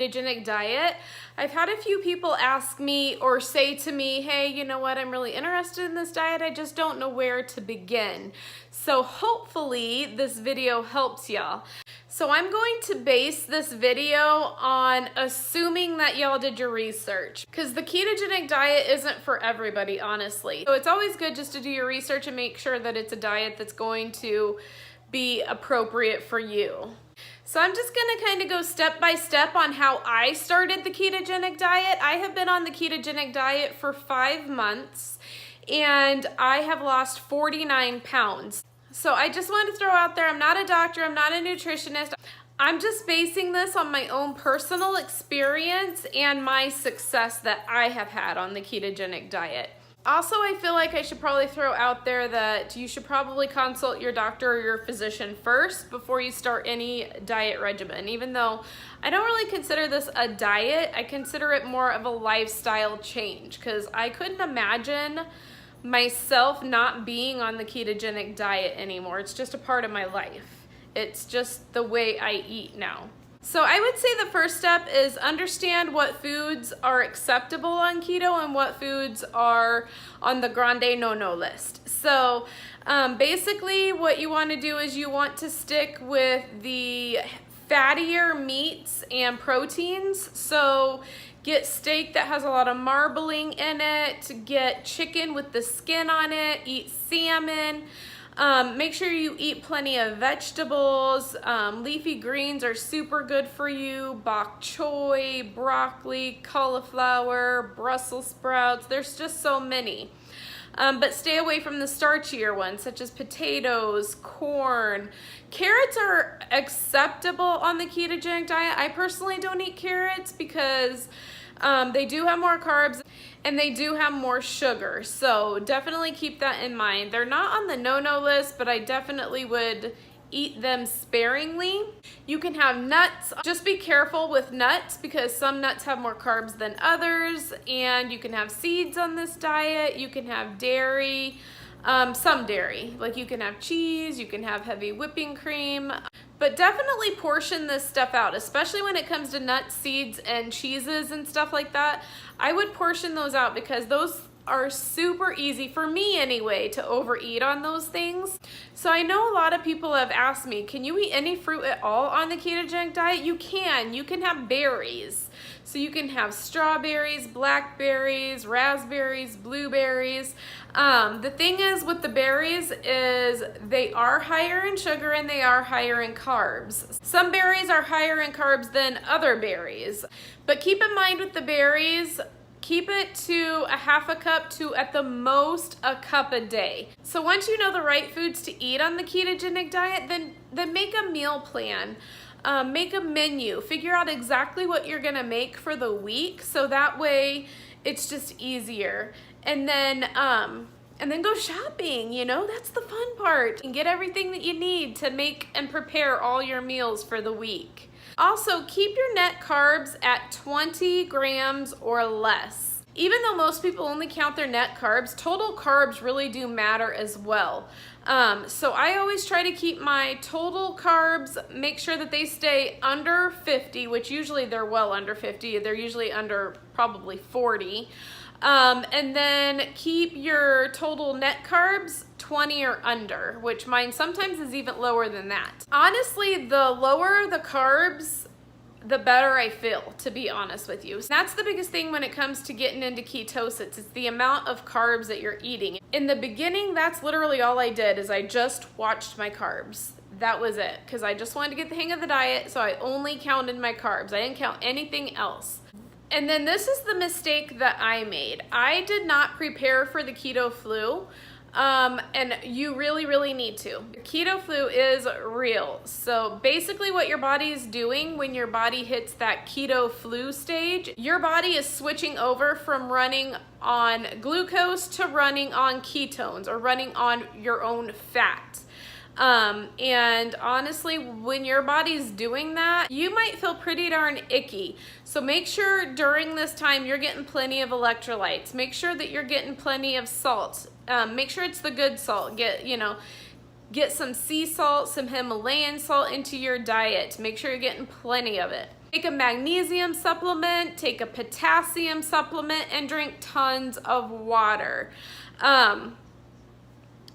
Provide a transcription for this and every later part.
ketogenic diet. I've had a few people ask me or say to me, hey, you know what, I'm really interested in this diet, I just don't know where to begin. So hopefully this video helps y'all. So I'm going to base this video on assuming that y'all did your research, because the ketogenic diet isn't for everybody, honestly. So it's always good just to do your research and make sure that it's a diet that's going to be appropriate for you. So I'm just gonna kind of go step by step on how I started the ketogenic diet. I have been on the ketogenic diet for 5 months and I have lost 49 pounds. So I just wanted to throw out there, I'm not a doctor, I'm not a nutritionist. I'm just basing this on my own personal experience and my success that I have had on the ketogenic diet. Also, I feel like I should probably throw out there that you should probably consult your doctor or your physician first before you start any diet regimen. Even though I don't really consider this a diet, I consider it more of a lifestyle change, because I couldn't imagine myself not being on the ketogenic diet anymore. It's just a part of my life. It's just the way I eat now. So I would say the first step is understand what foods are acceptable on keto and what foods are on the grande no-no list. So basically what you want to do is you want to stick with the fattier meats and proteins. So get steak that has a lot of marbling in it, get chicken with the skin on it, eat salmon. Make sure you eat plenty of vegetables. Leafy greens are super good for you. Bok choy, broccoli, cauliflower, Brussels sprouts. There's just so many. But stay away from the starchier ones, such as potatoes, corn. Carrots are acceptable on the ketogenic diet. I personally don't eat carrots because they do have more carbs and they do have more sugar. So definitely keep that in mind. They're not on the no-no list, but I definitely would eat them sparingly. You can have nuts. Just be careful with nuts because some nuts have more carbs than others, and you can have seeds on this diet. You can have dairy, some dairy, like you can have cheese, you can have heavy whipping cream, but definitely portion this stuff out, especially when it comes to nuts, seeds, and cheeses and stuff like that. I would portion those out because those are super easy, for me anyway, to overeat on those things. So I know a lot of people have asked me, can you eat any fruit at all on the ketogenic diet? You can have berries. So you can have strawberries, blackberries, raspberries, blueberries. The thing is with the berries is they are higher in sugar and they are higher in carbs. Some berries are higher in carbs than other berries. But keep in mind with the berries, keep it to a half a cup to at the most a cup a day. So once you know the right foods to eat on the ketogenic diet, then make a meal plan. Make a menu, figure out exactly what you're gonna make for the week, so that way it's just easier. And then go shopping, you know, that's the fun part. And get everything that you need to make and prepare all your meals for the week. Also, keep your net carbs at 20 grams or less. Even though most people only count their net carbs, total carbs really do matter as well. So I always try to keep my total carbs, make sure that they stay under 50, which usually they're well under 50. They're usually under probably 40. And then keep your total net carbs 20 or under, which mine sometimes is even lower than that. Honestly, the lower the carbs, the better I feel, to be honest with you. That's the biggest thing when it comes to getting into ketosis. It's the amount of carbs that you're eating. In the beginning, that's literally all I did, is I just watched my carbs. That was it, because I just wanted to get the hang of the diet, so I only counted my carbs. I didn't count anything else. And then this is the mistake that I made. I did not prepare for the keto flu. And you really, really need to. Keto flu is real. So basically what your body is doing when your body hits that keto flu stage, your body is switching over from running on glucose to running on ketones or running on your own fat. And honestly, when your body's doing that, you might feel pretty darn icky. So make sure during this time you're getting plenty of electrolytes. Make sure that you're getting plenty of salt. Make sure it's the good salt. Get some sea salt, some Himalayan salt into your diet. Make sure you're getting plenty of it. Take a magnesium supplement, take a potassium supplement, and drink tons of water.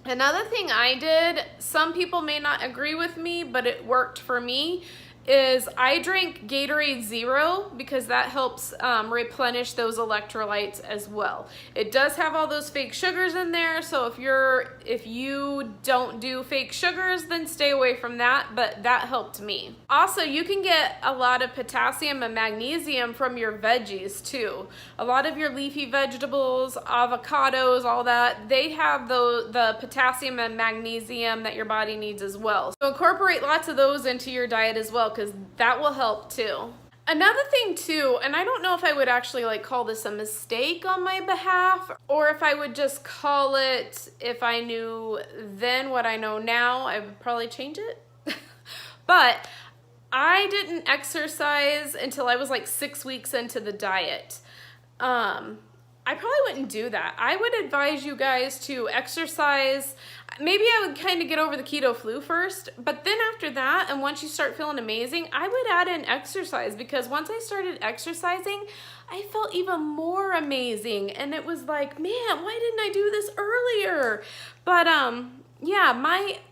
Another thing I did, some people may not agree with me, but it worked for me, is I drink Gatorade Zero because that helps replenish those electrolytes as well. It does have all those fake sugars in there, so if you don't do fake sugars, then stay away from that, but that helped me. Also, you can get a lot of potassium and magnesium from your veggies too. A lot of your leafy vegetables, avocados, all that, they have the potassium and magnesium that your body needs as well. So incorporate lots of those into your diet as well, because that will help too. Another thing too, and I don't know if I would actually like call this a mistake on my behalf, or if I would just call it, if I knew then what I know now, I would probably change it. But I didn't exercise until I was like 6 weeks into the diet. I probably wouldn't do that. I would advise you guys to exercise. Maybe I would kind of get over the keto flu first, but then after that, and once you start feeling amazing, I would add in exercise, because once I started exercising, I felt even more amazing. And it was like, man, why didn't I do this earlier? But yeah,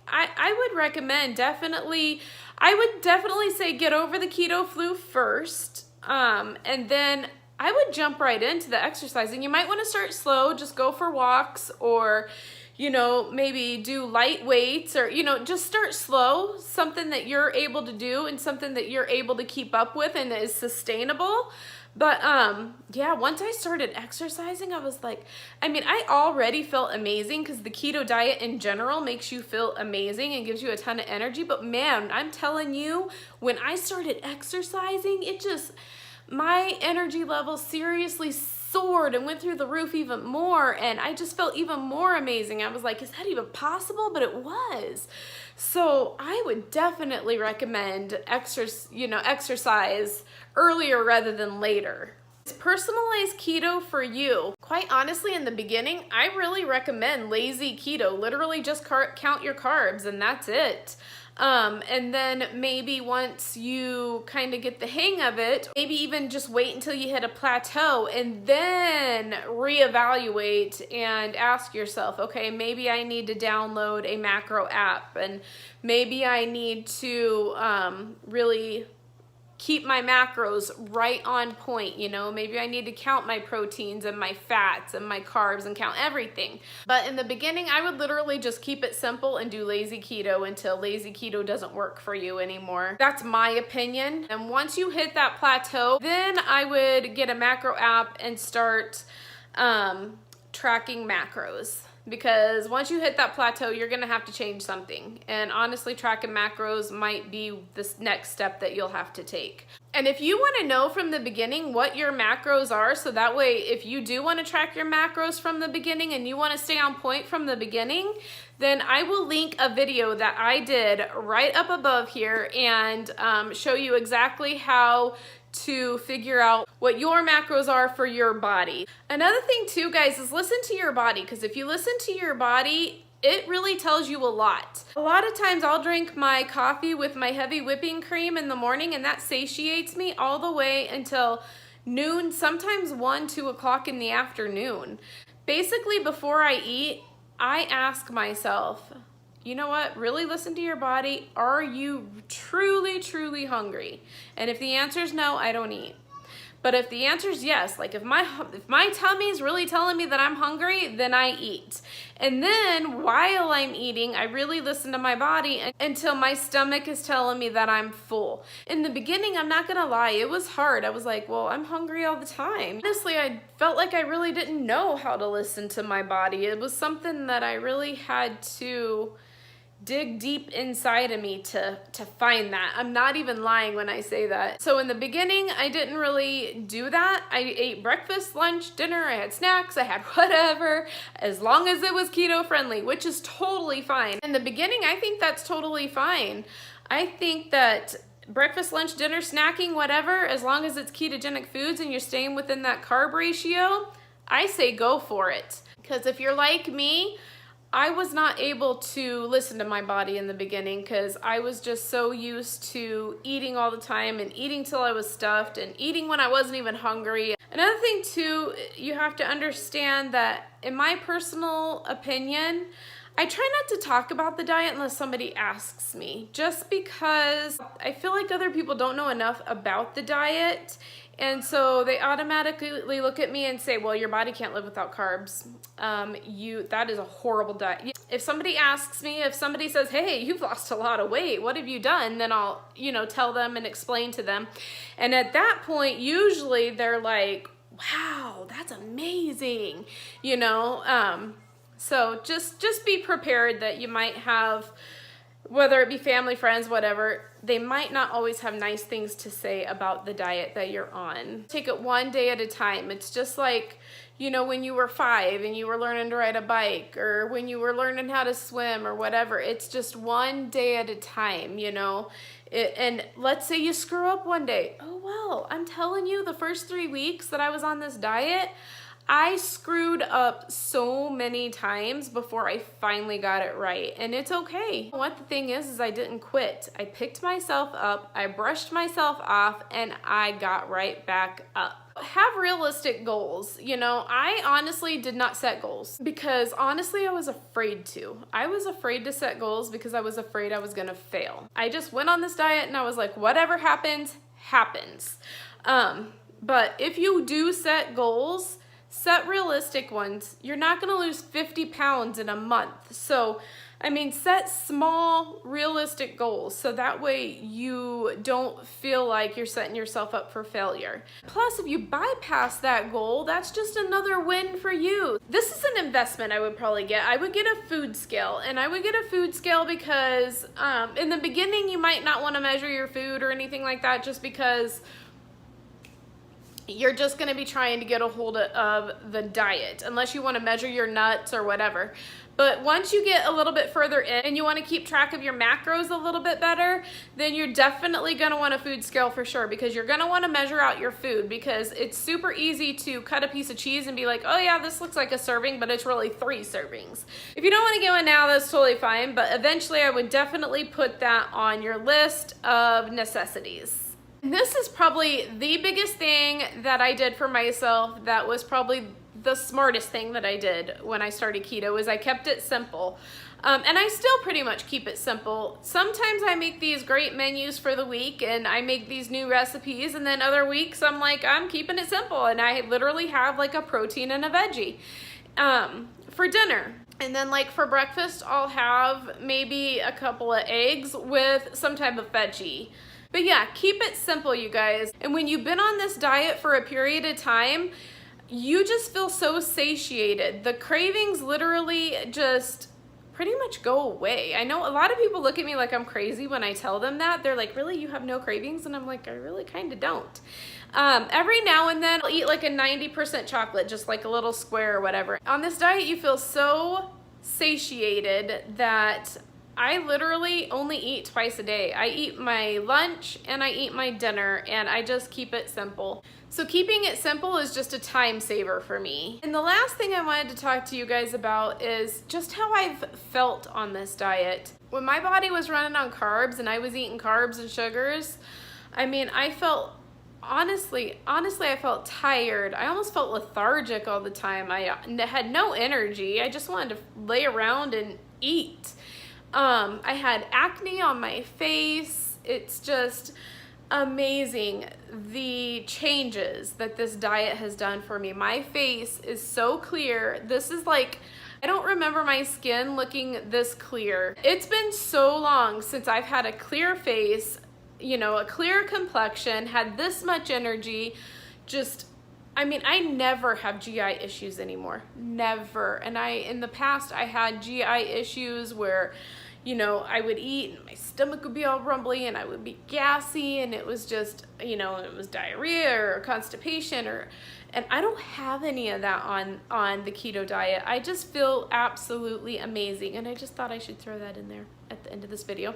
I would recommend I would definitely say get over the keto flu first, and then I would jump right into the exercising. You might want to start slow, just go for walks, or, you know, maybe do light weights, or, you know, just start slow, something that you're able to do and something that you're able to keep up with and is sustainable. But yeah, once I started exercising, I was like, I mean, I already felt amazing, because the keto diet in general makes you feel amazing and gives you a ton of energy. But man, I'm telling you, when I started exercising, my energy level seriously soared and went through the roof even more, and I just felt even more amazing. I was like, is that even possible? But it was. So I would definitely recommend exercise earlier rather than later. It's personalized keto for you. Quite honestly, in the beginning, I really recommend lazy keto. Literally just count your carbs and that's it. And then maybe once you kind of get the hang of it, maybe even just wait until you hit a plateau and then reevaluate and ask yourself, okay, maybe I need to download a macro app, and maybe I need to really keep my macros right on point, you know, maybe I need to count my proteins and my fats and my carbs and count everything. But in the beginning, I would literally just keep it simple and do lazy keto until lazy keto doesn't work for you anymore. That's my opinion. And once you hit that plateau, then I would get a macro app and start tracking macros. Because once you hit that plateau, you're gonna have to change something. And honestly, tracking macros might be this next step that you'll have to take. And if you wanna know from the beginning what your macros are, so that way if you do wanna track your macros from the beginning and you wanna stay on point from the beginning, then I will link a video that I did right up above here and show you exactly how to figure out what your macros are for your body. Another thing too, guys, is listen to your body, because if you listen to your body, it really tells you a lot. A lot of times I'll drink my coffee with my heavy whipping cream in the morning, and that satiates me all the way until noon, sometimes 1, 2 o'clock in the afternoon. Basically, before I eat, I ask myself, you know what? Really listen to your body. Are you truly, truly hungry? And if the answer is no, I don't eat. But if the answer is yes, like if my tummy is really telling me that I'm hungry, then I eat. And then while I'm eating, I really listen to my body until my stomach is telling me that I'm full. In the beginning, I'm not gonna lie, it was hard. I was like, well, I'm hungry all the time. Honestly, I felt like I really didn't know how to listen to my body. It was something that I really had to dig deep inside of me to find that. I'm not even lying when I say that. So in the beginning, I didn't really do that. I ate breakfast, lunch, dinner, I had snacks, I had whatever, as long as it was keto friendly, which is totally fine. In the beginning, I think that's totally fine. I think that breakfast, lunch, dinner, snacking, whatever, as long as it's ketogenic foods and you're staying within that carb ratio, I say go for it. Because if you're like me, I was not able to listen to my body in the beginning because I was just so used to eating all the time and eating till I was stuffed and eating when I wasn't even hungry. Another thing too, you have to understand that in my personal opinion, I try not to talk about the diet unless somebody asks me, just because I feel like other people don't know enough about the diet, and so they automatically look at me and say, well, your body can't live without carbs. That is a horrible diet. If somebody asks me, if somebody says, hey, you've lost a lot of weight, what have you done? Then I'll, tell them and explain to them. And at that point, usually they're like, wow, that's amazing, So just be prepared that you might have, whether it be family, friends, whatever, they might not always have nice things to say about the diet that you're on. Take it one day at a time. It's just like, when you were 5 and you were learning to ride a bike, or when you were learning how to swim or whatever. It's just one day at a time, and let's say you screw up one day. Oh, well, I'm telling you, the first 3 weeks that I was on this diet, I screwed up so many times before I finally got it right, and it's okay. What the thing is I didn't quit. I picked myself up, I brushed myself off, and I got right back up. Have realistic goals. I honestly did not set goals because honestly I was afraid to. I was afraid to set goals because I was afraid I was gonna fail. I just went on this diet and I was like, whatever happens, happens. But if you do set goals, set realistic ones. You're not gonna lose 50 pounds in a month. So, set small, realistic goals so that way you don't feel like you're setting yourself up for failure. Plus, if you bypass that goal, that's just another win for you. This is an investment I would probably get. I would get a food scale, and I would get a food scale because in the beginning you might not want to measure your food or anything like that, just because you're just going to be trying to get a hold of the diet, unless you want to measure your nuts or whatever. But once you get a little bit further in and you want to keep track of your macros a little bit better, then you're definitely going to want a food scale for sure, because you're going to want to measure out your food, because it's super easy to cut a piece of cheese and be like, oh yeah, this looks like a serving, but it's really 3 servings. If you don't want to go in now, that's totally fine, but eventually I would definitely put that on your list of necessities. This is probably the biggest thing that I did for myself. That was probably the smartest thing that I did when I started keto, is I kept it simple. And I still pretty much keep it simple. Sometimes I make these great menus for the week and I make these new recipes, and then other weeks I'm like, I'm keeping it simple, and I literally have like a protein and a veggie for dinner. And then like for breakfast, I'll have maybe a couple of eggs with some type of veggie. But yeah, keep it simple, you guys. And when you've been on this diet for a period of time, you just feel so satiated. The cravings literally just pretty much go away. I know a lot of people look at me like I'm crazy when I tell them that. They're like, really, you have no cravings? And I'm like, I really kind of don't. Every now and then I'll eat like a 90% chocolate, just like a little square or whatever. On this diet, you feel so satiated that I literally only eat twice a day. I eat my lunch and I eat my dinner, and I just keep it simple. So keeping it simple is just a time saver for me. And the last thing I wanted to talk to you guys about is just how I've felt on this diet. When my body was running on carbs and I was eating carbs and sugars, I felt, honestly, I felt tired. I almost felt lethargic all the time. I had no energy. I just wanted to lay around and eat. I had acne on my face. It's just amazing the changes that this diet has done for me. My face is so clear. This is like, I don't remember my skin looking this clear. It's been so long since I've had a clear face, a clear complexion, had this much energy. I never have GI issues anymore. Never. And in the past, I had GI issues where, I would eat and my stomach would be all rumbly and I would be gassy, and it was just, it was diarrhea or constipation and I don't have any of that on the keto diet. I just feel absolutely amazing, and I just thought I should throw that in there at the end of this video.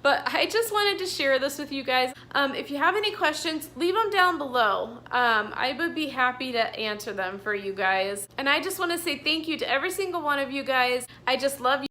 But I just wanted to share this with you guys. If you have any questions, leave them down below. I would be happy to answer them for you guys. And I just want to say thank you to every single one of you guys. I just love you.